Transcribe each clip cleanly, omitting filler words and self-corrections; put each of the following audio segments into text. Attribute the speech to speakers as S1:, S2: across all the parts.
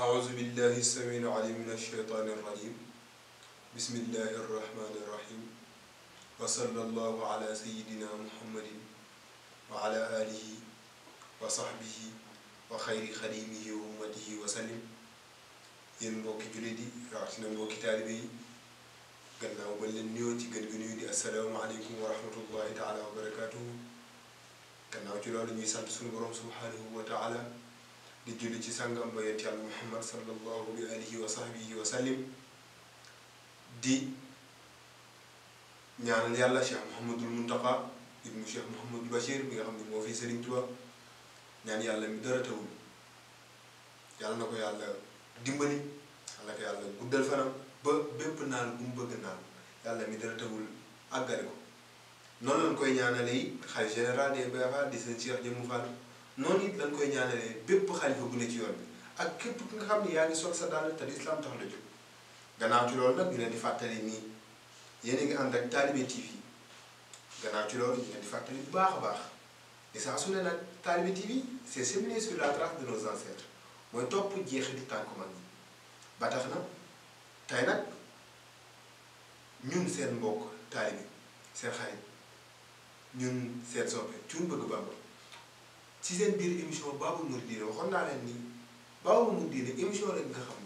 S1: أعوذ بالله السميع العليم من الشيطان الرجيم بسم الله الرحمن الرحيم وصلى الله على سيدنا محمد وعلى آله وصحبه وخير خديمه وأمته وسلم yéen mbokki jullit yi rawatina mbokki taalibe yi gannaaw ba leen nuyoo ci gën gi nuyu di asalaamaaleykum wa rahmatullahi taala wa barakaatuhu gannaaw ci loolu ñuy sant suñu borom subhanahu wa taala di julli ci sàngam ba yonent Yàlla Muhammad sallallahu bi alihi wa sahbihi wa sallim di ñaanal yàlla Cheikh Mouhamadul Muntaqa ibnu Cheikh Mouhamadul Bachir mi nga xam ne moo fi Sëriñ Tuubaa ñaan yàlla mi dara tawul yàlla na ko yàlla dimbali yàlla ko yàlla guddal fanam ba bépp naan bu mu bëgg naan yàlla mi dara tawul àggale ko noonu lañ koy ñaanale yi xalifa général des Baye Fall di seen Cheikh Jëmmu Fall noonu it lañ koy ñaanalee bépp xalifa bu ne ci yoon bi ak képp ki nga xam ne yaa ngi sol sa daal te lislaam tax la jóg gannaaw ci loolu nag ñu leen di fàttali nii yéen a ngi ànd ak Talibé TV gannaaw ci loolu ñu leen di fàttali bu baax a baax di saa su ne nag Talibé TV c'est cheminer sur la trace de nos ancêtres mooy topp jeexitu tànku mag ñi ba tax na tey nag ñun seen mbokk taalibe seen xarit ñun seen soppe Thioune Bëgg Bamba ci seen biir émission Babul Mouridina waxoon naa leen ni Babul Mouridina émission la nga xam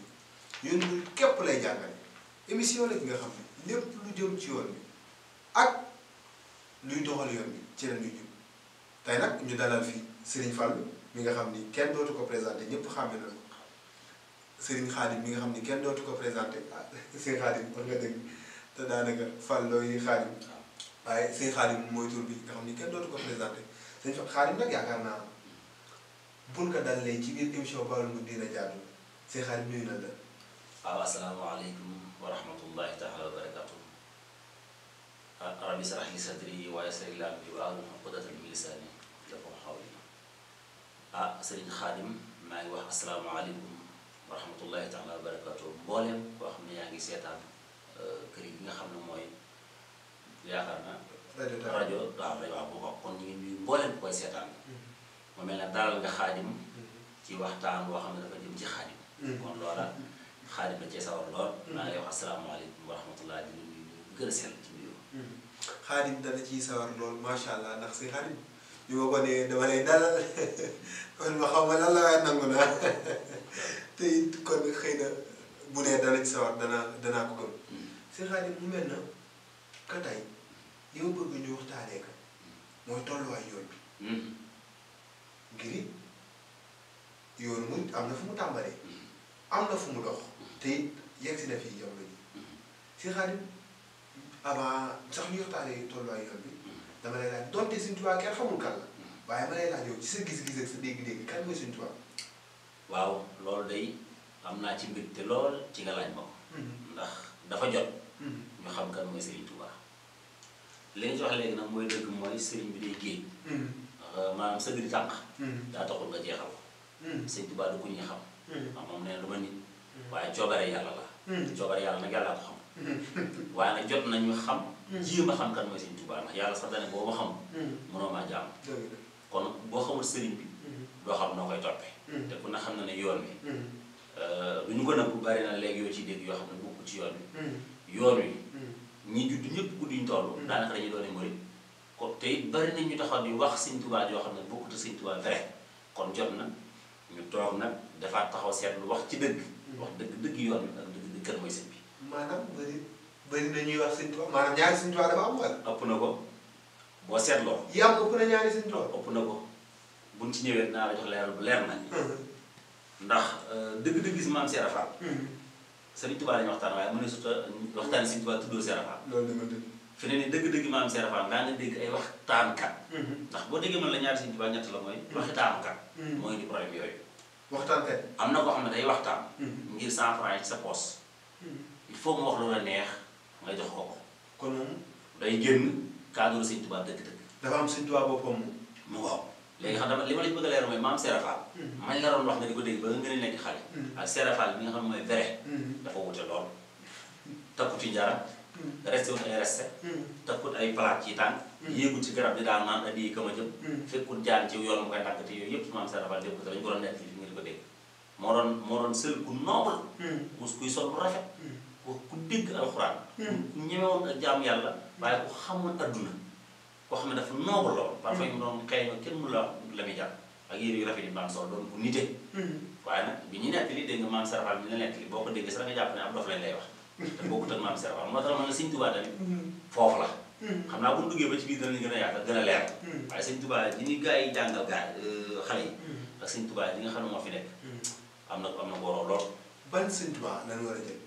S1: ni yoon mu képp lay jàngale émission la nga xam ni lépp lu jëm ci yoon bi ak luy doxal yoon bi ci la ñuy jëm tey nag ñu dalal fi Serigne Fall mi nga xam ni kenn dootu ko présenté ñëpp xàmme na ko Serigne Khadim mi nga xam ni kenn dootu ko présenté ah Serigne Khadim war nga dégg te daanaka Fallou yi Khadim waaye Serigne Khadim mooy tur bi nga xam ni kenn dootu ko présenté Serigne Khadim nag yaakaar naa buñ ko dalalee ci biir émission Babul Mouridina jaadu Serigne Khadim nuyu na la.
S2: waaw asalaamaaleykum wa rahmatullahi taala wa barakatuh. rabbi shrah li sadri wa yassir li amri wahlul uqdatan min lisani yafqahu qawli. Serigne Khadim maa ngi wax asalaamaaleykum wa rahmatullahi taala wa barakatuh mboolem koo xam ne yaa ngi seetaan kër yi nga xam ne mooy yaakaar naa. rajo waaw bu bokk kon ñu ngi nuyu mboolem koy seetaan. mu mel ne dalal nga Khadim ci waxtaan boo xam ne dafa jëm ci Khadim. kon loola Khadim da cee sawar lool. maa ngi wax asalaamaaleykum wa rahmatullahi di nuyu gën a sell ci nuyoo.
S1: Khadim dana ciy sawar lool macha allah ndax si Khadim. ñu ma ko ne dama lay dalal kon ma xam nga lan la waaye nangu naa te it kon xëy na bu nee dana ci sawar danaa ko gëm. Sëñ Khadim mu mel na ka tey li ma bëgg ñu waxtaanee ka mooy tolluwaay yoon bi. ngir yoonu mu am na fu mu tàmbalee. am na fu mu dox. te it yegg si na fii jamono ji. Sëñ Khadim avant sax ñu waxtaanee tolluwaay yoon bi. dama lay laaj donte Sëriñ Tuubaa kenn xamul kan la waaye ma lay laaj yow ci sa gis-gis ak sa dégg-dégg kan mooy Sëriñ Tuubaa.
S2: waaw loolu day am naa ci mbégte lool ci nga laaj ma ko. ndax dafa jot. ñu xam kan mooy Sëriñ Tuubaa. li nga ci wax léegi nag mooy dëgg mooy sëriñ bi day géej. maanaam sëgg di tànk. daa taxul nga jeexal ko. Sëriñ Tuubaa du ko ñuy xam. ndax moom nee na du ma nit. waaye coobare yàlla la. coobare yàlla nag yàllaa ko xam. waaye nag jot nañu xam. jéem a xam kan mooy Sëriñ Tuubaa ndax yàlla sax dane boo ma xam mënoo maa jaam kon boo xamul sëriñ bi doo xam noo koy toppee te ku ne xam na ne yoon wi lu ñu ko nag bu bari na léegi yoo ci dégg yoo xam ne bokku ci yoon wi yoon wi ñi judd ñëpp gudduñ toll daanaka dañuy doone murid kon te it bari nañ ñu taxaw di wax Sëriñ Tuubaa yoo xam ne bokkut a Sëriñ Tuubaa vrai kon jot na ñu toog nag dafa taxaw seetlu wax ci dëgg wax dëgg yoon wi ak dëgg kan mooy sëñ bi
S1: maanaam bëri na ñuy wax Sëriñ Tuubaa maanaam ñaari Sëriñ Tuubaa dafa am wala.
S2: ëpp na ko boo seetloo.
S1: yi am ëpp na ñaari Sëriñ Tuubaa.
S2: ëpp na ko buñ ci ñëwee naa la jox leeral bu leer nañ. ndax dëgg-dëgg si maam Serap Fall. Sëriñ Tuubaa lañu waxtaan waaye mu ne surtout waxtaan Sëriñ Tuubaa tuddoo Serap Fall.
S1: loolu dama dëgg.
S2: fi ne nii dëgg-dëgg maam Serap Fall ngaa nga dégg ay waxtaankat. ndax boo déggee man la ñaari Sëriñ Tuubaa ñett la mooy. waxtaankat. mooy di problème yooyu.
S1: waxtaankat.
S2: am na koo xam ne day waxtaan. ngir 100 francs ci sa poos. il faut mu wax lu la neex. nga jox ko ko.
S1: kon moom.
S2: day génn cadre Sëriñ Tuubaa dëgg-dëgg.
S1: dafa am Sëriñ Tuubaa boppam
S2: mu waaw léegi xam dama li ma la bëgg a leer mooy maam Serap Fall. mañ la doon wax nga di ko dégg ba nga gën a nekk xale. ak Serap Fall bi nga xam ne mooy vrai. dafa wute lool. takkuti njara. resté wut ay resté. takkut ay palaat ci tànk. yéegul ci garab di daan naan addi ka ma jëm. fekkul jaan ci yoon mu koy tàgg te yooyu yëpp maam Serap Fall dégg ko te dañu ko doon nekk fii nga di ko dégg. moo doon doon sël ku noble kuy sol bu rafet ku dégg alxuraan ku ñemewoon ak jaamu yàlla waaye ku xamoon adduna koo xam ne dafa noble lool parfois ñu doon xëy na kenn mu la muy jàpp ak yére yu rafet yi maam sol doon ku nite waaye nag bi ñu nettali dégg nga maam Serafal bi ñu la nettali boo ko déggee sax nga jàpp ne ab dof lañ lay wax te bokkut ak maam Serafal moo tax man la Sëñ Tuubaa tamit foofu la xam naa bu ñu duggee ba ci biir danañ gën a yaatal gën a leer waaye Sëñ Tuubaa ji ni gars yi jàngal xale yi ak Sëñ Tuubaa yi nga xam ne moo fi nekk am na booroo lool
S1: ban Sëñ Tuubaa lan war a jël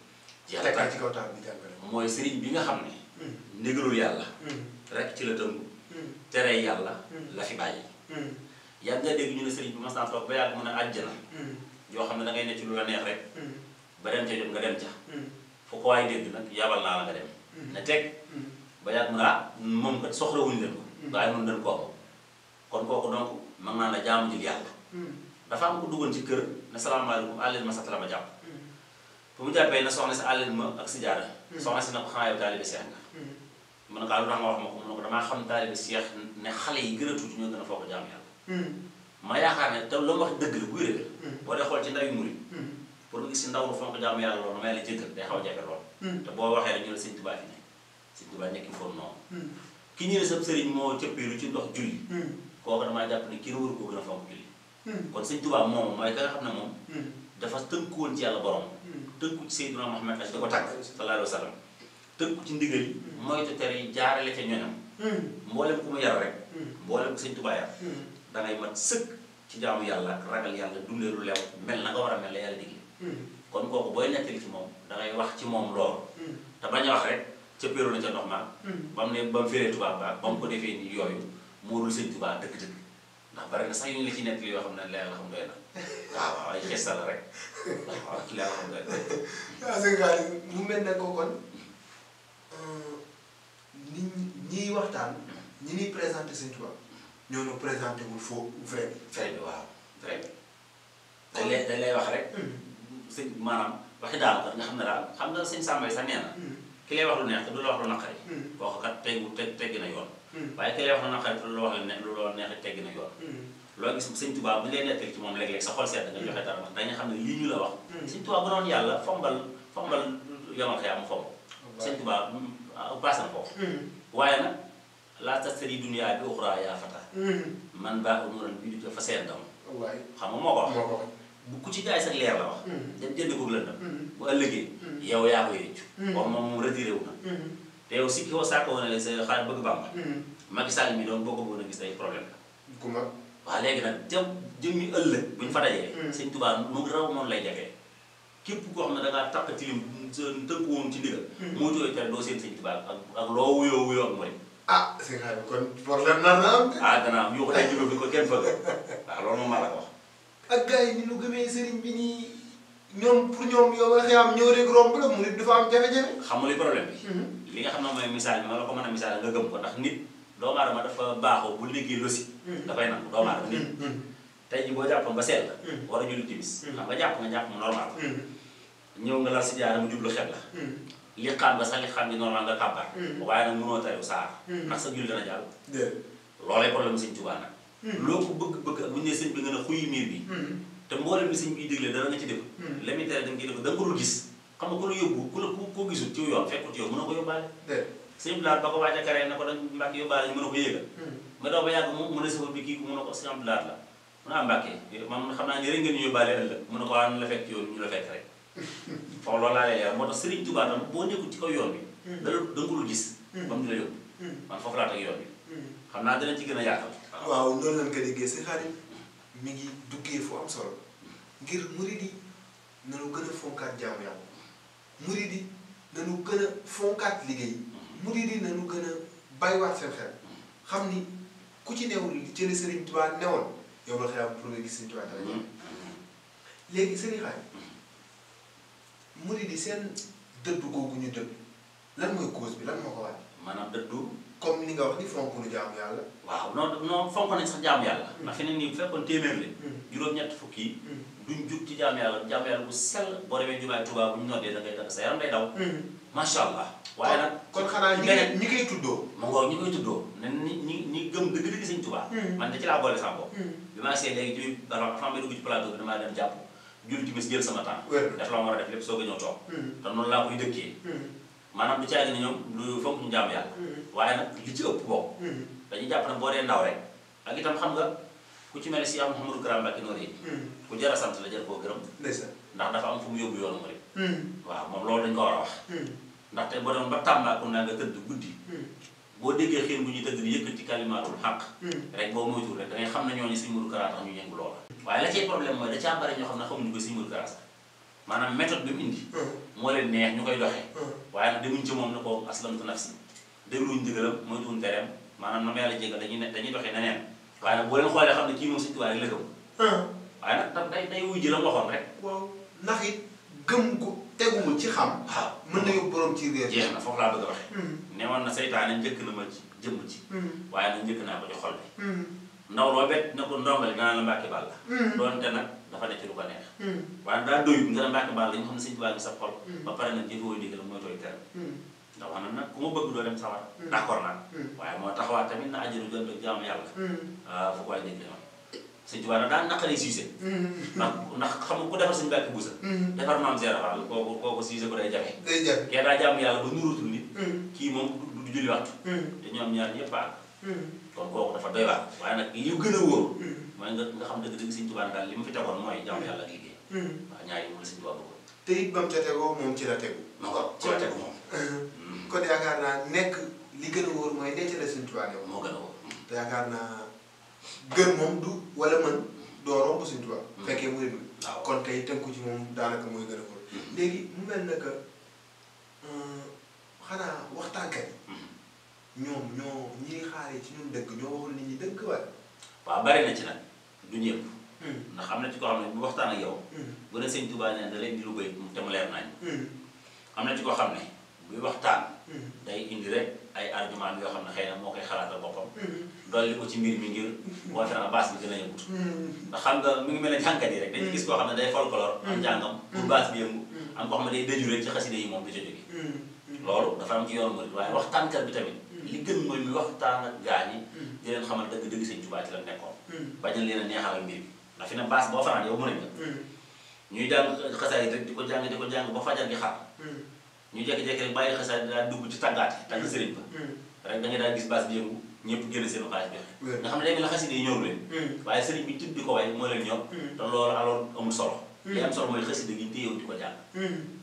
S2: jeex
S1: tekkaat ci kaw taal bi jàngale
S2: mooy sëriñ bi nga xam ne ndigalul yàlla rek ci la tënku tere yàlla la fi bàyyi yàgg nga dégg ñu ne sëriñ bi mas naa toog ba yàgg mu ne àjjana yoo xam ne da ngay ne ci lu la neex rek ba dem ca jot nga dem ca fu ko waay dégg nag yabal naa la nga dem ne teg ba yàgg mu ne moom kat soxlawuñu leen ko waaye noonu dañ ko am kon kooku donc mag naa la jaamu jël yàlla dafa am ko duggoon ci kër ne salaamaaleykum àlleen ma sat la ma jàpp bu mu jàppee na soxna si àlleen ma ak si jaara soxna si na ko xanaa yow taalibe seex nga mu ne ko lu tax nga wax ma ko mu ne ko damaa xam taalibe seex ne xale yi gën a tuuti ñoo gën a foog jaamu yàlla ma yaakaar ne te lu ma wax dëgg la buy rëgal boo dee xool ci ndaw yu murid pour nga gis si ndaw lu fonk jaamu yàlla loolu may la jëggal day xaw a jafe lool te boo waxee rek ñu ne Sëñ Tuubaa fi nekk Sëñ Tuubaa nekki foon noonu ki ñu ne sa sëriñ moo cëppeelu ci ndox julli kooku damaa jàpp ne kii waru ko gën a fonk julli kon Sëñ Tuubaa moom mooy ka nga xam ne moom dafa tënku woon ci yàlla borom tënku ci Seydina Muhammad ak di ko tàgg sallallahu alayhi wa sallam tënku ci ndigal yi moytu tere yi jaarale ca ñoñam mboolem ku mu yar rek mboolem ku Sëñ Tuubaa yar da ngay mat sëkk ci jaamu yàlla ak ragal yàlla dundee lu leew mel na nga war a mel la yàlla digle kon kooku booy nettali ci moom da ngay wax ci moom loolu te bañ a wax rek cëppeelu na ca ndox ma ba mu ne ba mu féree tubaab ba ba mu ko defee ni yooyu moo dul Sëñ Tuubaa dëgg-dëgg ndax bari na sax yu ñu la ci nettali yoo xam ne leer la xam doy na waaw ay gesta la rek waaw leer la xam doy na
S1: waaw sëñ Xaadim mu mel ne ko kon ñiy waxtaan ñi ñuy présenté Sëñ Tuubaa ñoo ñu présenté wul faux vrai
S2: bi waaw vrai bi dañ lay wax rek sëñ maanaam waxi daal kat nga xam ne daal xam nga sëñ Samba sax nee na ki lay wax lu neex te du la wax lu naqari kooku kat teggi na yoon waaye ki lay wax lu naqari te du la wax lu neex teggi na yoon loo gis Sëñ Tuubaa bu ñu lay nettali ci moom léeg-léeg sa xol sedd nga joxe dara ndax dañu xam ne lii ñu la wax Sëñ Tuubaa bu doon yàlla fombal yomal xëy am fomb Sëñ Tuubaa paase na foofu waaye nag laa tastari dunya bi uxraa yaa fata man baa umuran bi du fa seen dam xam nga moo ko wax bu ku ci jaay sax leer la wax dem jënd ko lëndam bu ëllëgee yow yaa koy rëccu comme moom retiré wu na te yow si koo saako woon ne sa xaar bëgg Bàmba Macky Sall mi doon boo ko bëggoon a gis day problème la waaw léegi nag jëmmi ëllëg bu ñu fa dajee Sëñ Tuubaa nu raw noonu lay jafee képp koo xam ne da ngaa takk tilim tënku woon ci ndigal moo jooy tere doo seen Sëñ Tuubaa ak loo wuyoo ak mooy
S1: sëñ Xaadim kon problème nar na am
S2: gannaaw yu ko day jóge fi ko kenn fëgg waaw loolu moom maa la ko wax
S1: ak gars yi ni ñu gëmee sëriñ bi nii ñoom pour ñoom yow nga xam ñëw rek romb la mu nit dafa am jafe-jafe
S2: xam nga li problème bi li nga xam ne mooy misaal bi ma la ko mën a misaal nga gëm ko ndax nit doomu aadama dafa baaxoo bu liggéey losi dafay nangu doomu aadama nit tey ji boo jàppoon ba seet la war a julli timis xam nga jàpp mu normal ñëw nga lal si jaara mu jublu xel la li xam nga sax li xam ni normal nga kàbbar waaye nag mënoo tarew saar ndax sa julli dana jàll loolay problème Sëñ Tuubaa nag loo ko bëgg ak bu ñu nee sëñ bi nga ne xuyi miir bi te mboolem li sëñ biy déglee dara nga ci def la muy tere da nga ciy def da nga ko dul gis xam nga ku la yóbbu ku la koo gisul ci yoon fekkut yow mën na ko yóbbaale sëñ Blaat ba ko waaj a karee na ko dañ Mbàkke yóbbaale ñu mën na ko yéegal nga daw ba yàgg mu ne safar bi kii mu ne ko sëñ Blaat la mu ne Mbàkke man xam naa ne rek ngeen ñu yóbbaale ëllëg mu ne ko waa nu la fekk yoon ñu la fekk rek foofu loolu laa lay leer moo tax Sëriñ Tuubaa tam boo nekkul ci kaw yoon bi da nga ko dul gis ba mu di la yóbbu man foofu laa teg yoon bi xam naa dinañ ci gën a yaatal
S1: waaw noonu lañ ko déggee sëñ Xaadim mi ngi duggee fu am solo ngir murid yi nanu gën a fonkaat jaamu yàlla murid yi nanu gën a fonkaat liggéey murid yi nanu gën a bàyyiwaat seen xel xam ni ku ci newul ci la Sëriñ Tuubaa newoon yow la xew pour nga gis Sëriñ Tuubaa dara ñëw léegi sëriñ Xaadim murid yi seen dëddu googu ñu dëdd lan mooy cause bi lan moo ko waral
S2: maanaam dëddu
S1: comme ni nga wax ni fonk nu jaamu yàlla
S2: waaw non fonk nañ sax jaamu yàlla ndax fi ne nii bu fekkoon téeméer la juróom-ñett fukki yi duñ jug ci jaamu yàlla bu sell boo demee jumaay Tuubaa bu ñu noddee da ngay dagg sa yaram day daw macha allah waaye nag
S1: kon xanaa ñi koy tuddoo
S2: ma ngoog ñi koy tuddoo ne ñi gëm dëgg-dëgg Sëñ Tuubaa man da ci laa boole sama bopp bi ma see léegi ci avant may dugg ci plateau bi damaa dem jàpp julli timis jël sama temps
S1: wér
S2: def la ma war a def lépp soog a ñëw toog te noonu laa koy dëkkee maanaam du caagi ne ñoom lu fonk ñu jaamu yàlla waaye nag li ci ëpp bokk dañuy jàpp ne boo dee ndaw rek ak itam xam nga ku ci mel si Cheikh Mouhamadou Kara Mbacké Noreyni ku jar a sant la jar koo gërëm ndax dafa am fu mu yóbbu yoonu murid waaw moom loolu dañ ko war a wax ndaxte boo dem ba Tambacounda nga tëdd guddi boo déggee xiin bu ñuy tëdd di yëkkati kalimaatul xaq rek boo moytuwul rek da ngay xam ne ñooñu Sëñ Modou Kara tax ñu yëngu loola waaye la ciy problème mooy da caa bari ñoo xam ne xamuñu ko Sëñ Modou Kara sax maanaam méthode bi mu indi moo leen neex ñu koy doxee waaye nag demuñ ci moom ne ko aslamtu nafsi dégluwuñ ndigalam moytuwuñ tereem maanaam na ma yàlla jégal dañuy doxee neneen waaye nag boo leen xoolee xam ne kii moom Sëñ Tuubaa rek la gëm waaye nag day wuy ji la mu waxoon rek
S1: waaw ndax it gëm gu teguwul ci xam
S2: waaw
S1: mën na yóbbu borom ci réer
S2: jeex na foofu laa bëgg a waxee newoon na seytaane njëkk na ma ci jëmm ci waaye nag njëkk naa ko ci xol bi ndaw loo bet ne ko ndongali danaa la Mbàkke Bàll doonte nag dafa nekk lu ko neex waaye daa doyut nga ne Mbàkke Bàll dañu xam ne Sëñ Tuubaa ngi sa xol ba pare nag jëfewoo ndigal mooy tooy tere ndax wax na nag ku ma bëgg doo dem sawar d'accord naa waaye moo taxawaat tamit na àjjana doon ak jaamu yàlla fu ko waay dégg demal Sëñ Tuubaa nag daan naqaree siise ndax xam nga ku defar Sëñ Mbàkke Buso defar maam Seera Faal kooku siise ko day jafe kee daa jaamu yàlla ba nurutul nit kii moom du julli waxtu te ñoom ñaar ñëpp a kon kooku dafa doy waar waaye nag li gën a wóor mooy nga xam dëgg-dëgg Sëñ Tuubaa daal li mu fi tegoon mooy jaamu yàlla ak liggéey waaw ñaar yi moom la Sëñ Tuubaa bëggoon
S1: te it ba mu ca tegoo moom ci la tegu
S2: ma ko ci la tegu moom
S1: kon yaakaar naa nekk li gën a wóor mooy denc la Sëñ Tuubaa ne
S2: moo gën a wóor
S1: te yaakaar naa gën moom du wala mën doo romb Sëñ Tuubaa fekkee muy dul kon tey tënku ci moom daanaka mooy gën a wóor léegi mu mel na que xanaa waxtaankat yi ñoom ñoo ñiy xaaree ci ñun dëgg ñoo waxul nit ñi dëgg wala
S2: waaw bari na ci nag du ñëpp ndax am na ci koo xam ne bu waxtaan ak yow bu ne Sëñ Tuubaa ne da leen di lu bëy te mu leer nañ am na ci koo xam ne buy waxtaan day indi rek ay argument yoo xam ne xëy na moo koy xalaatal boppam dolli ko ci mbir mi ngir woote na baas bi gën a yëngut ndax xam nga mi ngi mel ne jànkat yi rek dañuy gis koo xam ne day folklore am njàngam pour baas bi yëngu am koo xam ne day dëju rek ci xaside yi moom du ca jóge loolu dafa am ci yoonu murid waaye waxtaankat bi tamit li gën mooy muy waxtaan ak gaa ñi di leen xamal dëgg-dëgg Sëñ Tuubaa ci la nekkoon bañal leen a neexal mbir bi ndax fi ne baas boo fanaan yow mën nga ñuy jàng xasaay rek di ko jàng ba fajar gi xaar ñu jékki-jékki rek bàyyi xasaay daa dugg ci tàggaat yi tàgg sëriñ ba rek da nga daal gis baas bi yëngu ñëpp génn seen xaalis joxe nga xam ne léegi la xasida yi ñëw leen waaye sëriñ bi tudd di ko way moo leen ñor te loolu alors amul solo li am solo mooy xasida gi téyew di ko jàng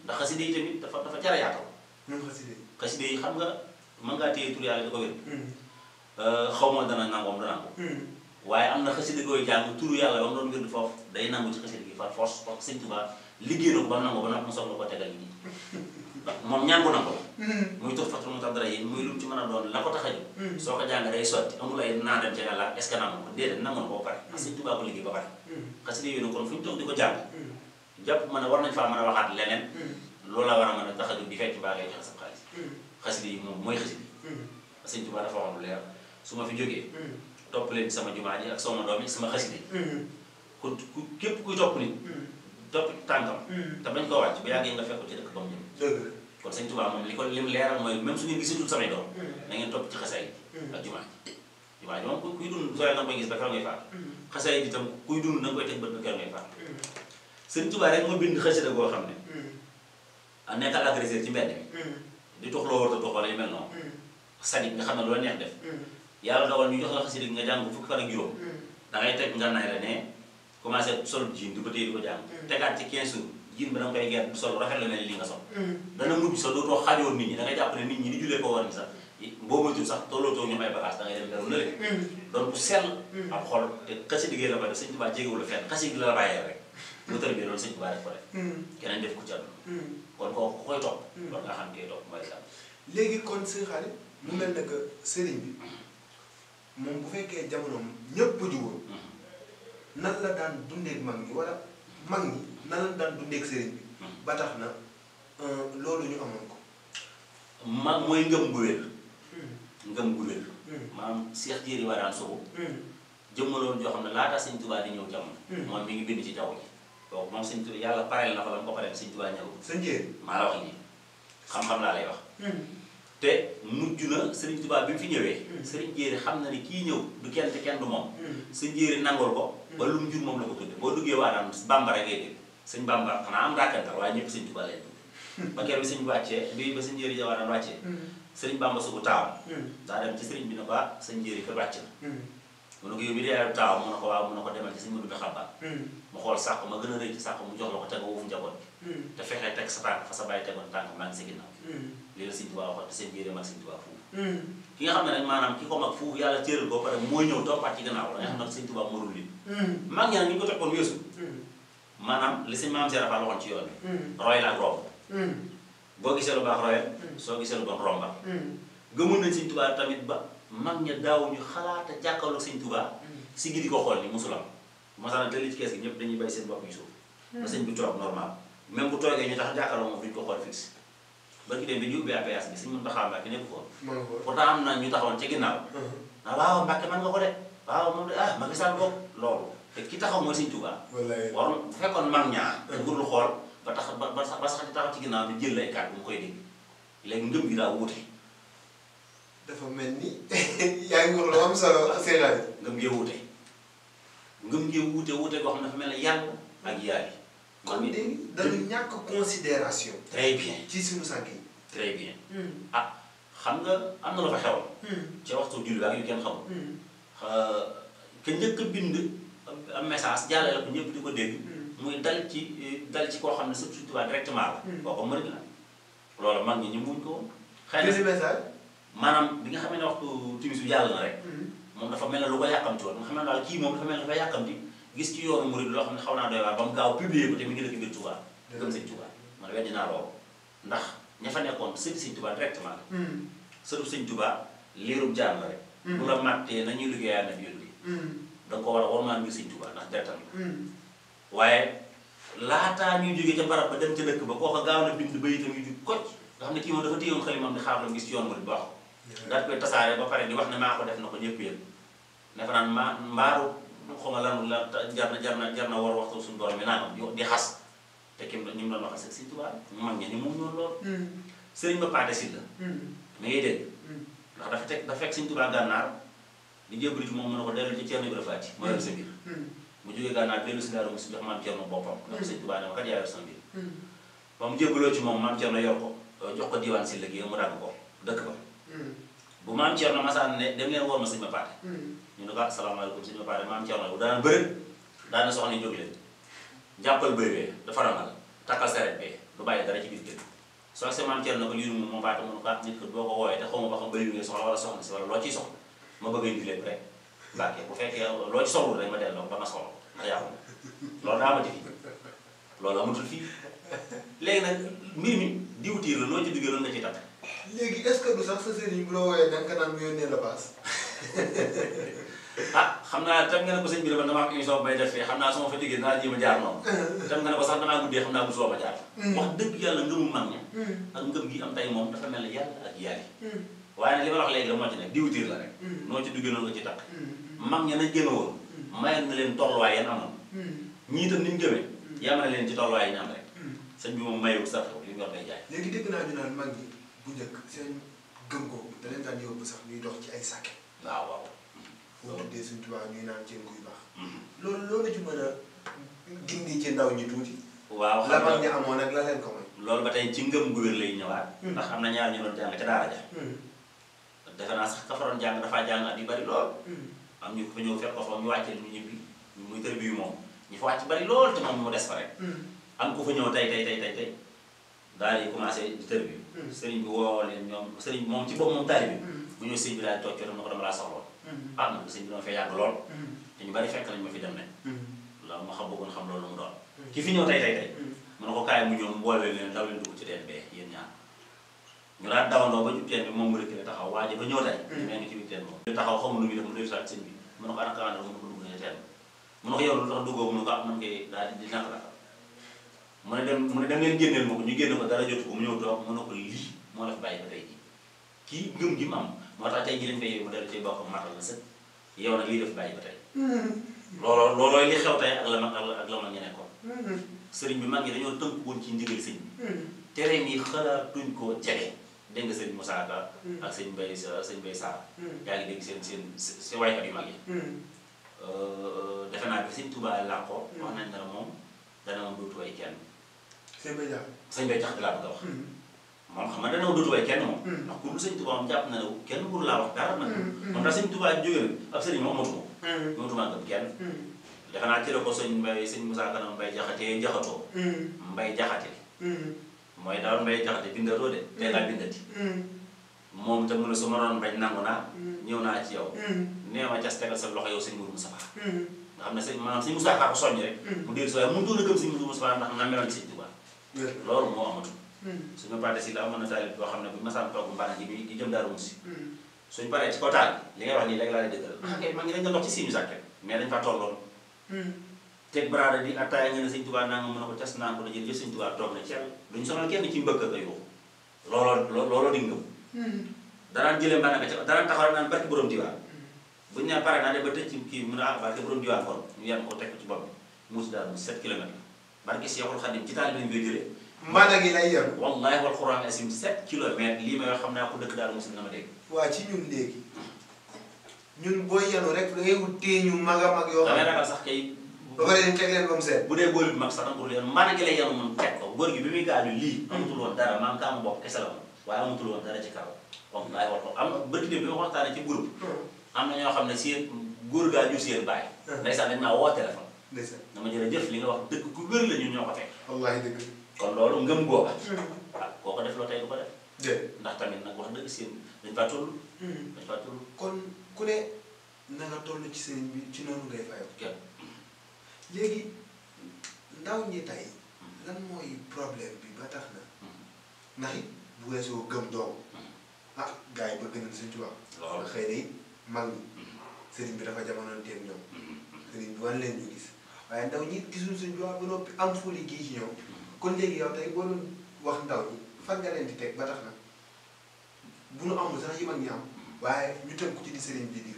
S2: ndax xasida yi tamit dafa jar a yaatal xasida yi xam nga mën ngaa téye tur yàlla di ko wér xaw ma dana nangoom dana ko waaye am na xasida gooy jàng turu yàlla ba mu doon wér foofu day nangu ci xasida gi par force parce que Sëñ Tuubaa liggéey na ko ba nangu ba nag mu soxla ko tegal yi moom ñaan ko nangu la muy tof fatul mu tax dara yi muy lu mu ci mën a doon la ko tax a jóg soo ko jàng day sotti amul ay naa dem ca yàlla est-ce que nangu ko déedéet nangu na ko ba pare parce que Sëñ Tuubaa ko liggéey ba pare xasida yooyu kon fu ñu toog di ko jàng jàpp ma ne war nañ faa mën a waxaat leneen loolu la war a mën a tax a jóg di fekk baa ngay joxe sa xaalis xasida yi moom mooy xasida Sëñ Tuubaa dafa waxoon lu leer su ma fi jógee topp leen sama jumaa ji ak sama doom yi sama xasida ku képp kuy topp nit topp tànkam te bañ koo wàcc bu yàggee nga fekk ci dëkk ba mu jëm kon Sëñ Tuubaa moom li mu leeral mooy même su ngeen gisatul samay doom na ngeen topp ci xasaay ak jumaa ji moom kuy dund sooy na nga koy gis ba keroog ngay faat xasaay yi itam kuy dund na nga koy teg bët ba keroog ngay faat Sëñ Tuubaa rek moo bind xasida goo xam ne nekkal agresseur ci mbedd mi di tux loo war a tux wala yu mel noonu sadik nga xam ne loo neex def yàlla dogal ñu jox la xasida nga jàng fukki fan ak juróom da ngay teg nga naay la ne commencé sol jiin di ko téye di ko jàng tegaat ci 15 jours jiin ba da nga koy gert du sol rafet la mel ni li nga sol dana mujj sax dootoo xajoon nit ñi da ngay jàpp ne nit ñi di jullee ko war ni sax boo moytul sax tollootoo ñu may bagage da ngay dem beru lële doon bu sell ab xol te xasida gi la koy def Sëñ Tuubaa jégewul la fenn xasida gi la bàyyee rek mu tër bi loolu Sëñ Tuubaa def ko def keneen def ko ci àdduna kon kooku ku koy topp loolu nga xam koy topp mooy li
S1: léegi kon sëñ Xaadim mu mel ne que sëriñ bi moom bu fekkee jamonoom ñëpp jugoon nan la daan dundeek mag ñi wala mag ñi nan la daan dundeek sëriñ bi ba tax na loolu ñu amoon ko
S2: mag mooy ngëm gu wér ngëm gu wér maanaam Seex Jéeri Wadaan Sow jëmmaloon joo xam ne laata Sëñ Tuubaa di ñëw jamono moom mi ngi bind ci jaww ji donc moom Sëñ Tuubaa yàlla pareel na ko la mu ko pareel Sëñ Tuubaa ñëw
S1: Sëñ Jéeri
S2: maa la wax nii xam-xam laa lay wax te mujj na Sëriñ Tuubaa bi mu fi ñëwee Sëriñ Jéeri xam na ni kii ñëw du kenn te kenn du moom Sëñ Jéeri nangul ko ba lu mu jur moom la ko tudde boo duggee Waadaan bambara ngay dégg sëñ Bamba xanaa am dàkkantal waaye ñëpp sëñ Tuubaa lañ ba keroog bi sëñ bi wàccee ba sëñ Njéeri Jaw daan wàccee sëriñ Bamba sugu taaw daa dem ci sëriñ bi ne ko sëñ Njéeri kat wàcc na mu ne ko yow bi dee taaw mu ne ko waaw mu ne ko demal ci sëñ Mudu bi xabaar mu xool sàq ma gën a rëy ci sàq mu jox la ko teg nga wuufu njaboot bi te fexee teg sa tànk fa sa bàyyi tegoon tànk maa ngi sa ginnaaw lii la sëñ Tuubaa waxoon te sëñ Njéeri mag sëñ Tuubaa foofu ki nga xam ne nag maanaam ki ko mag foofu yàlla cëral ko pare mooy ñëw toppaat ci gannaaw la nga xam nag sëñ Tuubaa mënul li mag ñi nag ñu ko toppoon weesu maanaam li sëñ Maam Seex Faal waxoon ci yoon bi roy la ak romb boo gisee lu baax royal soo gisee lu bon rombal gëmul nañ sëñ Tuubaa tamit ba mag ña daawuñu xalaata jàkkaarloog sëñ Tuubaa si gi di ko xool ni musulam masalan te li ci kees gi ñëpp dañuy bay seen bopp yu suuf ba sëñ bi toog normal même bu toogee ñu tax jàkkaarloo moom duñ ko xool fixe ba ki dem bi ñu ubbi APS bi sëñ Muntaxa Mbàkke nekk foofu pourtant am na ñu taxawoon ci ginnaaw waaw Mbàkke man nga ko de waaw moom de Macky Sall bokk loolu te ki taxaw mooy sëñ Tuubaa waroon bu fekkoon mag ñaar te gurlu xool ba tax ba sax di taxaw ci ginnaaw bi jël lay kàddu bu mu koy dégg léegi ngëm gi daa wuute
S1: dafa mel ni yaa ngi wax lu am solo Seydou
S2: ngëm gi wuute wuute goo xam ne dafa mel ne yàlla ak yaay
S1: kon léegi dañu ñàkk considération
S2: très bien
S1: ci suñu sànq yi
S2: très bien xam nga am na la fa xewal ci waxtu julli ak yu kenn xamul ka njëkk a bind am message jàllale la ko ñëpp di ko dégg muy dal ci koo xam ne sëñ Tuubaa directement la boo ko mën la loolu mag ñi ñu muñ ko woon xëy na
S1: message
S2: maanaam bi nga xamee ne waxtu timis bi jàll na rek moom dafa mel ne lu ko yàkkamti woon nga xam ne daal kii moom dafa mel ne dafa yàkkamti gis ci yoonu murid loo xam ne xaw naa doy waar ba mu gaaw publier ko te mi ngi dëkk biir Tuubaa gëm sëñ Tuubaa man weddi naa loolu ndax ña fa nekkoon sëñ sëñ Tuubaa directement la sëtu sëñ Tuubaa liirub jaan la rek bu la màttee nañuy liggéeyaa na biir bi da nga ko war a warmaan ngir sëñ Tuubaa ndax deretam la waaye laataa ñuy jógee ca barab ba dem ca dëkk ba kooka gaaw na bind ba itam yu jub kocc nga xam ne kii moom dafa téyoon xalimam di xaar la gis ci yoon murid baax daal koy tasaare ba pare di wax ne maa ko def na ko ñëpp yëpp ne fa naan mbaaru xoma lan la jar na war waxtu suñu borom bi nangam di xas te kim ñu mu doon waxal sëñ Tuubaa mag ñi ni moom ñoon loolu sëriñ ba paate si la mi ngay dégg ndax dafa fekk sëñ Tuubaa gànnaar di jébbalu ci moom mu ne ko dellu ci Ceerno Ibra Faati moo yor sa mbir mu jógee gànnaar dellu si Daaru Muxti jox maam Ceerno boppam ndax sëñ Tuubaa ne ma kat yaa yor sa mbir ba mu jébbaloo ci moom maam Ceerno yor ko jox ko diwaan si léegi mu dagg ko dëkk ba bu maam Ceerno masaan ne dem leen woor ma sëñ ma paate ñu ne ko asalaamaaleykum sëñ ma paate maam Ceerno bu daan bëri daana soxna yi jóg leen jàppal bëy bee dafa rangal takkal saret bee du bàyyi dara ci biir kër soo see maam Ceerno ko lii nu moom paate mënu ko nit ko boo ko wooyee te xaw ma ba xam bëy bi ngay soxla wala soxna si wala loo ciy soxla ma bëgg a indi lépp rek Mbàkke bu fekkee loo ci soxlu rek ma delloo ba ma soxla ndax yàqu loolu daa amati fii loolu amatul fii léegi nag mbir mi diwtiir la noo ci duggee loolu nga ci takk
S1: léegi est-ce que du sax sa sëriñ bu la wooyee da nga ko naan mu yónnee la paas
S2: xam naa tam nga ne ko sëñ bi dama am émission bu may def fee xam naa su ma fa jógee naa jéem a jaar noonu tam nga ne ko sax damaa guddee xam naa bu soo ma jaar wax dëgg yàlla ngëmu mag ña ak ngëm gi am tey moom dafa mel ne yàlla ak yàlla waaye nag li ma wax léegi la moo ci nekk diwtiir la rek noo ci duggee loolu nga ci takk mag ña nañ gëme woon mayoon na leen tolluwaay yeen amoon ñii itam niñ gëmee yamane leen ci tolluwaay yi ñu am rek sëñ bi moom mayewul sax li ñu war day jaay
S1: léegi dégg naa ñu naan mag ñi bu njëkk seen gëm googu da leen daan yóbbu sax ñuy dox ci ay sàkke
S2: waaw
S1: boo tuddee suñ tubaab ñuy naan ceen guy baax loolu ci mën a gindi ci ndaw ñi tuuti
S2: waaw
S1: la mag ñi amoon ak la leen ko may
S2: loolu ba tey ci ngëm gu wér lay ñëwaat ndax am na ñaar ñu doon jàng ca daara ja defe naa sax ka fa doon jàng dafaa jàng at yu bari lool am ñu fa ñëw fekk ko fa ñu wàccee ñu ñibbi muy tër bi yu moom ñu fa wàcc bari lool te moom mu des fa rek am ku fa ñëw tey daal di commencé di tër bi sëriñ bi woo leen ñoom sëriñ bi moom ci boobu moom taali bi bu ñëw sëriñ bi daal di toog coono na ko dama laa soxloon man ko sëriñ bi dama fay yàgg lool te ñu bari fekk nañ ma fi dem ne la ma xam bëggoon xam loolu mu doon ki fi ñëw tey mu ne ko kaay mu ñëw mu boole leen daw leen dugg ci teen bee yéen ñaar ñu daan dawandoo ba jub teen bi moom mu rëkkale taxaw waa ji ba ñëw tey ñu mel ni ci biir teen moom taxaw xamul nu muy def mu def saat sëñ bi mu ne ko ana kaandal mu ne ko dugg ne teen mu ne ko yow lu tax duggoo mu ne ko man koy daal di naka mu ne dem leen génneel ma ko ñu génne ko dara jotu ko mu ñëw toog mu ne ko lii moo la fi bàyyi ba tey ji kii ngëm gi mu am moo tax tey ji lañ koy yëg mu dara ci bokk matal la sët yow nag lii def bàyyi ba tey loolooy li xew tey ak la mag ñi nekkoon sëriñ bi mag ñi dañoo tënk woon ci ndigal sëñ bi tere mi xalaatuñ koo jege dégg nga sëriñ Moussa Ka ak sëñ Mbaye Sarr yaa ngi dégg seen waykat yu mag yi defe naa bi sëñ Touba làqoo wax nañ ne moom dana moom dootu way way kenn.
S1: sëñ Bay Jaxate.
S2: sëñ Bay Jaxate laa bëgg a wax. moom xam nga dana dootu way kenn moom. ndax ku dul sëñ Tuubaa moom jàpp na ne kenn pour laa wax dara nag. moom daal sëñ Tuubaa jóge na ab sëriñ moom motuma ko. motuma gëm kenn. defe naa ci la ko sëñ Moussa Kanam Mbay Jaxate jaxatoo. Mbay Jaxate. mooy daal Mbay Jaxate bindatoo de. tey laa bindati. moom te mu ne su ma doon bañ nangu naa. ñëw naa ci yow. nee ma cas tegal sa loxo yow sëñ Mourou Moustapha. nga xam ne sëñ maanaam sëñ Moussa Ka ko soññ rek. mu déglu si waaye mu doon a gëm sëñ Mourou Moustapha ndax na meloon ci sëñ Tuubaa. loolu moo amatul. suñu paree si la amoon na taalib boo xam ne bu ñu masaan toog mbana ji bi di jëm Daaru Musi. suñu paree ci kaw taal li ngay wax nii léegi laa lay dëggal. kay maa ngi dañ doon dox ci siiñu sàkket mais dañ fa tolloon. teg baraada di attaaya nga ne sëñ Tuubaa naa nga mën a ko cas naa ko na jël sëñ Tuubaa toog na ci yàlla duñu sonal kenn ci mbëkk ak yuuxu looloo di ngëm. danaan jëlee mbana ka ca danaan taxaw naan barki borom diwaan buñu nee pare naa de ba tëj ci kii mu ne ah barki borom diwaan kon ñu yan ko teg ko ci bopp bi muusi daal mu 7 kilomètres la barki Seexul Xadim ci taal bi lañ koy jëlee
S1: mbana gi lay yem
S2: wallaahi wal Quraan asim 7 kilomètres lii may wax xam naa ko dëkk daal musi na ma dégg
S1: waa ci ñun léegi ñun booy yenu rek da ngay wut téye ñu mag a mag yoo xam
S2: damay ragal sax kay
S1: ba pare ñu teg leen ba mu seet
S2: bu dee góor bi mag sax danga ko leen mbana gi lay yenu moom teg ko góor gi bi muy gaañu lii amatul woon dara maam kaamu bopp kese la moom waaye amatul woon dara ci kaw wallaahi wal Quraan am bëgg dem bi ma waxtaane ci groupe am na ñoo xam ne seen góor gaa jur seen bàyyi ndeysaan dañ maa woo téléphone dama jërëjëf li nga wax dëgg ku wér la ñun ñoo ko fekk
S1: wallaahi dëgg
S2: kon loolu ngëm googa waaw koo ko def loo tey du ko def
S1: dé
S2: ndax tamit nag wax dëgg seen dañ faa toll dañ faa toll
S1: kon ku ne na nga toll ci sëriñ bi ci noonu ngay fayoo
S2: kenn
S1: léegi ndaw ñi tey lan mooy problème bi ba tax na ndax it bu weesoo gëm doomu ah gars yi bëgg nañ Sëriñ Tuubaa
S2: loolu
S1: xëy na it mag ñi sëriñ bi dafa jamonoonteeg ñoom sëriñ bi wan leen ñu gis waaye ndaw ñi gisul Sëriñ Tuubaa ba noppi am fu liggéey ci ñoom kon léegi yow tey boo doon wax ndaw ñi fan nga leen di teg ba tax na bu nu amul sax yi mag ñi am waaye ñu tënku ci di sëriñ bi di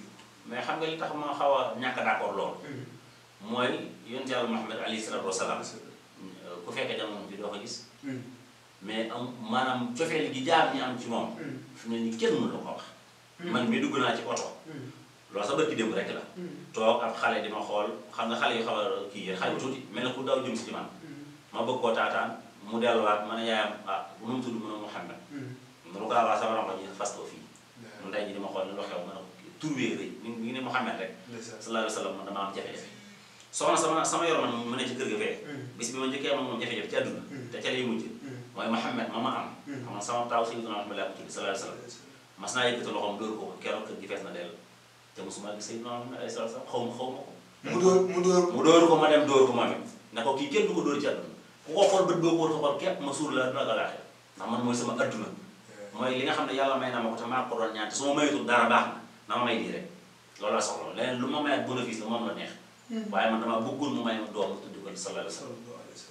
S2: mais xam nga li tax ma xaw a ñàkk d'accord loolu mooy yonent Yàlla Muhammad alayhi salaatu wasalaam ku fekkee jamono bi doo ko gis mais am maanaam cofeel gi jaar ñi am ci moom fi mu ne nii kenn mënu la ko wax man mi dugg naa ci oto loolu sax bërki démb rek la toog ab xale di ma xool xam nga xale yu xaw a kii xale bu tuuti mel na ku daw jëm si ci man ma bëgg koo taataan mu delluwaat ma ne yaayam ah bu nu mu tudd mu ne Muhammad mu ko waa sama rongo ji fas ko fii mu ndey ji di ma xool ne lu xew ma ne ko tur wee rëy mi ngi ne Muhammad rek sallallahu alayhi wa sallam man dama am jafe-jafe soxna sama yoroon mu ne ci kër ga fee bis bi ma njëkkee am moom jafe-jafe ci àdduna te ca lay mujj mooy Muhammad ma am xam nga sama taaw Sayyidina Muhammad laa ko tuddi sallallahu alayhi wa sallam mas naa yëkkati loxoom dóor ko keroog kër gi fees na dell te mosuma gis Sayyidina Muhammad alayhi salaam xaw ma ko mu dóor ko ma dem dóor ko moom it ne ko kii kenn du ko dóor ci àdduna ku ko xool bët boo ko xool képp ma suur la àdduna ak àllaaxira ndax man mooy sama àdduna mooy li nga xam ne yàlla may na ma ko te maa ko doon ñaan te su ma mayitul dara baax na ma may lii rek loolu laa soxla leneen lu ma mayaat bénéfice la moom la neex waaye man damaa bëggoon mu may ma doom mu tudd ko sallallahu alayhi wa sallam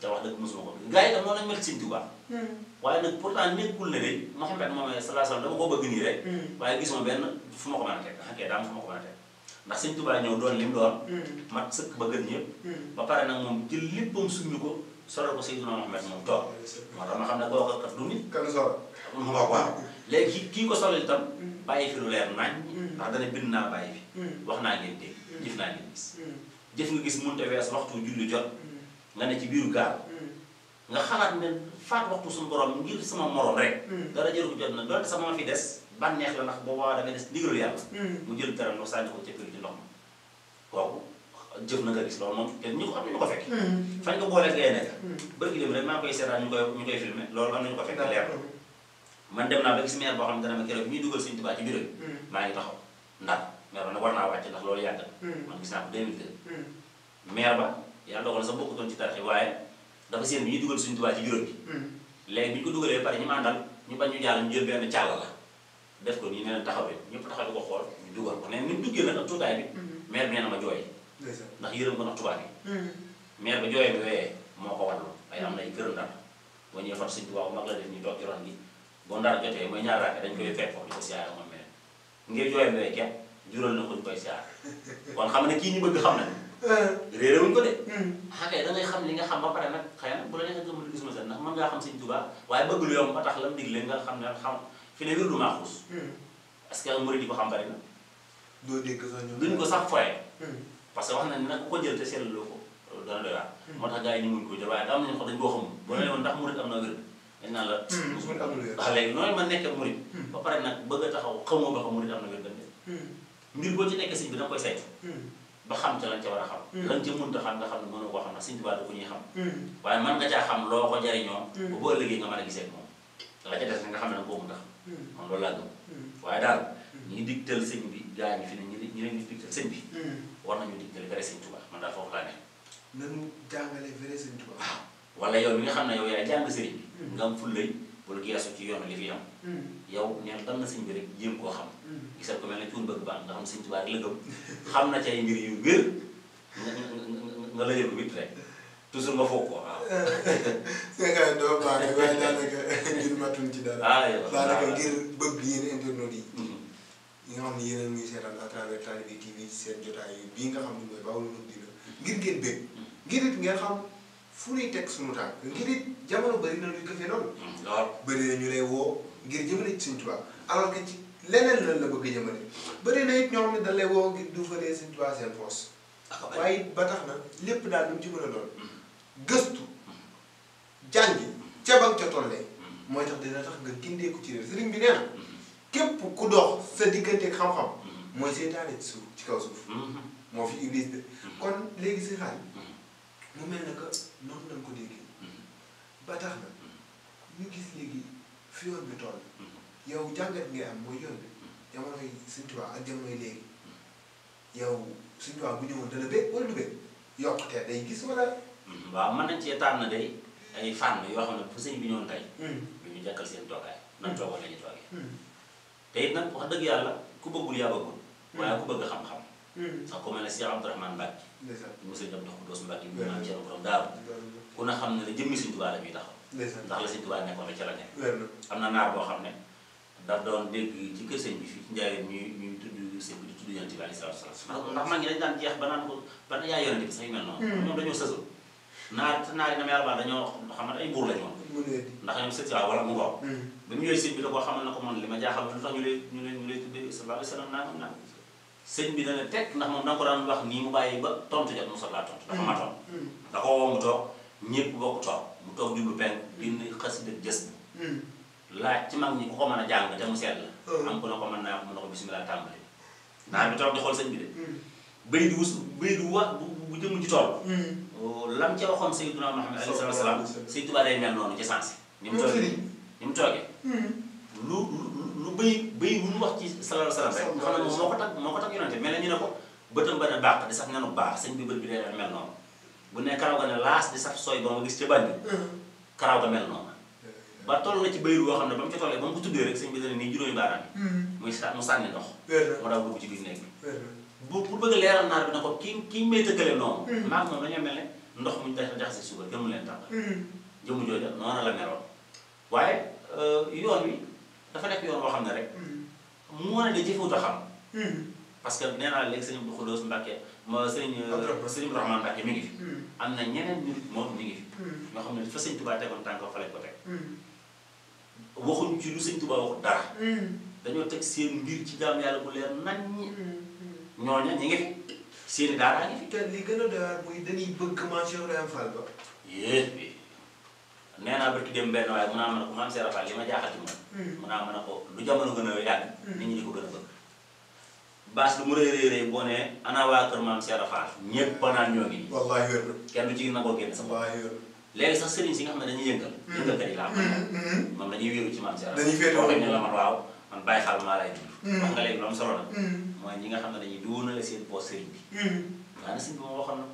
S2: te wax dëgg mosuma ko gars yi tam noonu lañ mel Sëriñ Tuubaa waaye nag pourtant nekkul ne de Muhammad moom sallallahu alayhi wa sallam dama ko bëgg nii rek waaye gisuma benn fu ma ko mën a teg xankee daam fu ma ko mën a teg ndax Sëriñ Tuubaa ñëw doon lim doon mat sëkk ba gën ñëpp ba pare nag moom jël léppam summi ko solal ko Seydina Muhammad moom toog moo tax ma xam ne koo kat du nit
S1: kan solo
S2: mu wax waaw léegi kii ko solal itam bàyyi fi lu leer nañ ndax dana bind naa bàyyi fi wax naa ngeen dégg jëf naa ngeen gis jëf nga gis mënut a wees waxtu julli jot nga ne ci biiru gaal nga xalaat ne faat waxtu suñu borom ngir sama morom rek dara jëru ko jot na doonte sama fi des bànneex la ndax boobaa da nga des ndigalu yàlla mu jël dara ndox sànni ko cëppil ci ndox ma kooku jëf na nga gis loolu moom te ñu ko am nañu ko fekk fañ ko boolee ngay nekk bërki dem rek maa koy seetaan ñu koy filmé loolu am nañu ko fekk leer man dem naa ba gis maire boo xam ne dana ma keroog bi ñuy dugal Sëriñ Tuubaa ci bureau bi maa ngi taxaw ndax maire ba nag war naa wàcc ndax loolu yàgg man gis naa ko 2002 maire ba yàlla dogal sa bokkutoon ci tarixi waaye dafa seen bi ñuy dugal Sëriñ Tuubaa ci bureau bi léegi bi ñu ko dugalee pare ñu ma àndal ñu bañ ñu jàll ñu jël benn càll la def ko nii nee na taxawee ñëpp taxaw di ko xool ñu dugal ko nee ni mu duggee nag ak tuutaay bi maire bi nee na ma jooy ndax yërëm ko ndax tubaab yi maire ba jooyee bi weyee moo ko wallu ay am na ay kër ndar boo ñëwee fat Sëriñ Tuubaa bu mag la def ñu toog ci ron gi boo ndar jotee mooy ñaar raake dañ koy fekk foofu di ko siyaare moom meneen ngir jooyee bi weyee képp jural na ko ñu koy siyaare kon xam ne kii ñu bëgg xam nañ réeré wuñ ko de xakee da ngay xam li nga xam ba pare nag xëy na bu la neexee gëm gisuma seen ndax mën ngaa xam Sëriñ Tuubaa waaye bëgg lu yomb ba tax lam digle nga xam ne xam fi ne wér du maaxuus est-ce que murid yi ko xam bari na
S1: doo dégg sax ñoom
S2: duñ ko sax foye parce que wax na ni nag ku ko jël te seetlu ko gën a doy waar moo tax gars yi ñu muñ ko jël waaye am nañu ko dañ koo xamul boo nee woon ndax murit am na wér dañ naan la waaw léegi nooy ma nekkee murit ba pare nag bëgg a taxaw xamoo ba xam murit am na wér mbir boo ci nekkee sëñ bi da nga koy saytu ba xam ca lañ ca war a xam lañ ca mënta xam nga xam ne mënoo koo xam ndax sëñ Tuubaa du ko ñuy xam waaye mën nga caa xam loo ko jariñoo ba boo ëllëgee nga mën a gisee ak moom la ca des nga xam ne nag boobu ndax moom loolu laa gëm waaye daal ñi digtal sëñ bi gaa ñi fi ne ñi leen di digtal sëñ bi war nañu digtal vrai sëñ Tuubaa man daal foofu laa ne
S1: nanu jàngale vrai sëñ Tuubaa
S2: waaw wala yow mi nga xam ne yow yaay jàng sëriñ bi nga am fullay bul geesu ci yoon li fi am yow neen dal na sëñ bi rek jéem koo xam gisal ko mel ne cuun bëgg baax nga xam sëñ Tuubaa rek la gëm xam na ci ay mbir yu wér nga la yëg wit rek toujours nga foog ko waaw
S1: sëñ doo baax rek waaye daanaka ngir matuñ ci dara daanaka ngir bëgg yéen internautes yi nga xam ne yéen muy seetaan à travers Talibé TV seen jotaay bii nga xam ne mooy Baol Mouridina ngir ngeen bëgg ngir it ngeen xam fu ñuy teg suñu tànk ngir it jamono bëri na luy këfee loolu
S2: waaw
S1: bëri na ñu lay woo ngir jëmale ci Sëñ Tuubaa alors que ci leneen lan la bëgg jëmale bëri na it ñoo xam ne dañ lay woo ngir duufalee Sëñ Tuubaa seen poos waaye ba tax na lépp daal lu mu ci mën a doon gëstu jàngi ca ba nga ca tollee mooy tax dina tax nga gindeeku ci réew sëriñ bi nee na képp ku dox sa digganteeg xam-xam mooy seytaane ci suuf ci kaw suuf moo fi iblis de kon léegi si xaal mu mel na que noonu lañ ko déggee ba tax na ñu gis léegi fi yoon bi toll yow jàngat ngay am mooy yoon bi jamonoy Sëñ Tuubaa ak jamonoy léegi yow Sëñ Tuubaa bu ñëwoon dana bëgg wala du bëgg yokkute day gis wala.
S2: waaw mën nañ cee tànn day ay fànn yoo xam ne fu sëñ bi ñëwoon tey. lu ñu jàkkal seen toogaay. nan toogoon la ñu toogee. te it nag wax dëgg yàlla ku bëggul yaa bëggul. waaye ku bëgg xam-xam. sax ku mel ne Cheikh Abdourahmane Mbacke. monsieur Diop Dox Doos Mbacke bi maam Thierno Borom Daaru. ku na xam ne ne jëmmi Sëñ Tuubaa la ñuy taxaw. ndax la Sëñ Tuubaa nekkoon rek ca la nekk. am na naar boo xam ne daf doon dégg ci kër sëñ bi fii ci Njaaréem ñuy tudd sëñ bi di tudd Yonent bi alayhi salaatu wa salaam. ndax mag ñi dañu daan jeex ba naan ko ba yaa Yonent bi sax yu mel noonu. ñoom dañoo sësoo. naar yi na ma yàlla dañoo xam ne ay buur lañu woon. ndax ñoom sëñ wala mu ngoog. ba mu ñëwee sëñ bi da koo xamal na ko man li ma jaaxal lu tax ñu lay tuddee sallallahu alayhi wa sallam nangam sëñ bi dana teg ndax moom da nga ko daan wax nii mu bàyyi ba tontu jot mu soxlaa tontu dafa matoon. da ko woo mu toog ñëpp bokk toog mu toog jublu penk bind xasida jës laaj ci mag ñi ku ko mën a jàng te mu seet la. am ko na ko mën naa ko mën na ko bisimilah tàmbali. naar bi toog di xool sëñ bi de. bay du wax bu jëm ci tool. lam ca waxoon Seydina Muhammad alayhi salaatu wa salaam Sëñ Tuubaa day mel noonu ci sens ni mu toogee lu bay bu ñu wax ci sallallahu alayhi wa sallam rek xam ne moo ko tag yonente mel na ñu ne ko bëtam ba ne baax di sax nenu baax sëñ bi bët bi day mel noonu bu ne karaw ga ne laas di sax sooy ba ma gis ca bànni karaw ga mel noonu ba toll na ci bayru boo xam ne ba mu ci tollee ba mu ko tuddee rek sëñ bi dana nii juróomi baaraam yi mu sànni ndox mu daw dugg ci biir néeg bi bu bëgg leeral naar bi ne ko kii may tëggale noonu maag moom dañoo mel ne ndox muñ jaxase suukar jëmu leen tàmbal jëmu jooja noonu la meloon waaye yoon wi dafa nekk yoon boo xam ne rek mu wane ne jëfewut a xam parce que nee naa léegi sëñ Abdou Khoudoss Mbacke sëñ Rahman Mbacke mi ngi fi am na ñeneen ñu moom mi ngi fi ñoo xam ne fa sëñ Tuubaa tegoon tànk fa lañ ko teg waxuñ ci lu sëñ Tuubaa waxut dara dañoo teg seen mbir ci jaam yàlla bu leer nañ ñooña ñi ngi fi seeni daaraa ngi fi
S1: te li gën a doy waar muy dañuy bëgg Maam Cheikh Ibrahima Fall ba
S2: bi nee naa barki dem benn waaye mun naa mën a ko Maam Cheikh Fall li ma jaaxal ci moom mun naa mën a ko lu jamono gën a yàgg nit ñi di ko gën a bëgg baas lu mu rëy boo nee ana waa kër Maam Cheikh Fall ñëpp ba naan ñoo ngi
S1: wallaahi wér na
S2: kenn du ci nangoo génn sa bopp léegi sax sëriñ si nga xam ne dañuy yëngalkat yi laa moom dañuy wéeru ci Maam Cheikh
S1: dañuy féetewoo
S2: ne la man waaw man bàyyi xaal maa lay dund wax nga léegi lu am solo la mooy ñi nga xam ne dañuy duunale seen poos sëriñ bi maanaam sëriñ bi moom waxoon na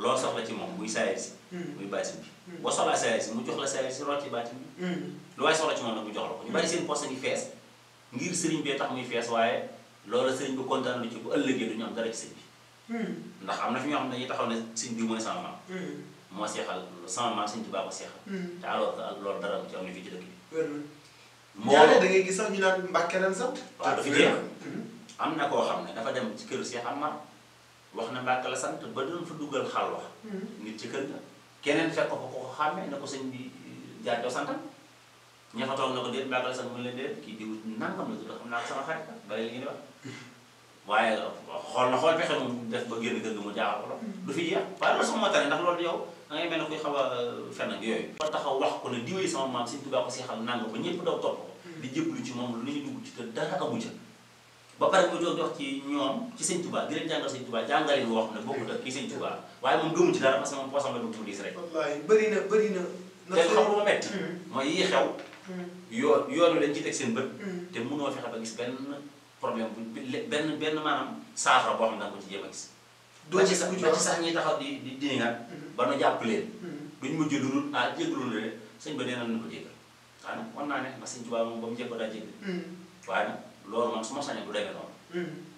S2: loo soxla ci moom muy saayir si muy baatin bi boo soxlaa saayir si mu jox la saayir si root ci baatin bi lu waaye soxla ci moom nag mu jox la ko ñu bari seen poos a ngi fees ngir sëriñ bee tax muy fees waaye loolu sëriñ bi kontaan lu ci bu ëllëgee du ñu am dara ci sëriñ bi ndax am na fi ñoo xam ne dañuy taxaw ne sëriñ bi mooy sama maam moo seexal sama maam sëriñ Tuubaa ko seexal te alors que loolu dara ci am na fii ci dëkk bi
S1: ñaare da ngay gis sax ñu naan Mbàkke lan sant
S2: waaw dafa jeex am na koo xam ne dafa dem ci kër Cheikh Amar wax na Mbàkke la sant ba doon fa dugal xalwa nit ci kër ga keneen fekk ko xàmmee na ko sëñ bi jaar joo santam ña fa toog na ko déet Mbàkke la sant mu leen déet kii diw nangam la tudd xam naa ko sama xarit bàyyi li ngeen di wax waaye xool fexe mu def ba génn kër gi mu jaaxal ko du fi jeex waaye loolu sax moo tax ndax loolu yow da ngay mel ne kuy xaw a fenn ak yooyu. ba taxaw wax ko ne diwee sama maam Sëñ Tuubaa ko seexal nanga ba ñëpp daw topp ko di jébbalu ci moom lu ñu dugg ci te dara amu ca ba pare mu doon wax ci ñoom ci Sëñ Tuubaa di leen jàngal Sëñ Tuubaa jàngale boo xam ne bokkut ak kii Sëñ Tuubaa waaye moom gëmu ci dara parce que moom poosam la dugg mu diis rek.
S1: wallaahi bëri na.
S2: te xam nga metti mooy yii xew. yoon wi dañ ci teg seen bët. te mënoo fexe ba gis benn problème bu benn maanaam saafara boo xam ne da nga ko ci jéem a gis. doo ci sax ñi taxaw di diingat ba nu jàpp leen. duñ mujj lu dul jéggalu la de sëñ ba nee na ko jéggal. waaye nag war naa ne ndax Sëñ Tuubaa moom ba mu jéggoo daa jéggal. waaye nag loolu man su ma sañoon du demee noonu.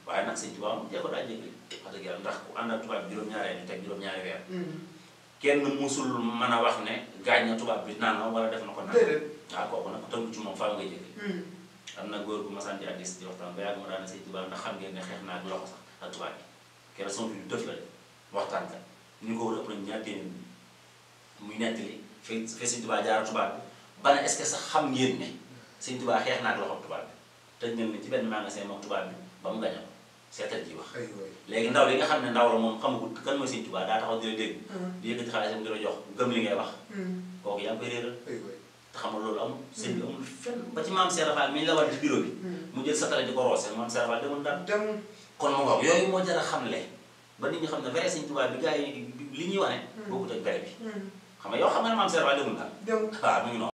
S2: waaye nag Sëñ Tuubaa moom jéggoo daa jéggal wax dëgg yàlla ndax ku ànd ak tubaab bi juróom-ñaari ñu teg juróom-ñaari weer. kenn musul mën a wax ne gaañ na tubaab bi naan na wala def na ko naan. waaw kooku nag tënku ci moom faaw ngay jéggal. am na góor gu ma sant addis di waxtaan ba yàgg ma daan ne Sëñ Tuubaa ndax xam ngeen ne xeex naa ak loxo sax ak tubaab bi kenn sama fi du def la de waxtaan ka ñu ko war a ëpp nañ ñaar téeméer muy nettali fi Sëñ Tuubaa jaara tubaab bi ba ne est-ce que sax xam ngeen ne Sëñ Tuubaa xeex naa ak loxo tubaab bi tëj nañ ne ci benn magasin moom tubaab bi ba mu gañal seetal ji wax léegi ndaw li nga xam ne ndaw la moom xamagut kan mooy Sëñ Tuubaa daa taxaw di la dégg di yëkkati xaalisam di la jox gëm li ngay wax kooku yaa ngi koy réeral te xam nga loolu amul sëñ bi amul fenn ba ci maam Serap Fall mi ñu la war ci bureau bi mu jël satale di ko roose maam Serap Fall demul daal kon mu ngoog yooyu moo jar a xamle ba nit ñi xam ne vrai Sëñ Tuubaa bi gars yi li ñuy wane bokkut ak vrai bi xam nga yow xam nga ne maam Serap Fall demul daal waaw mu ngi noonu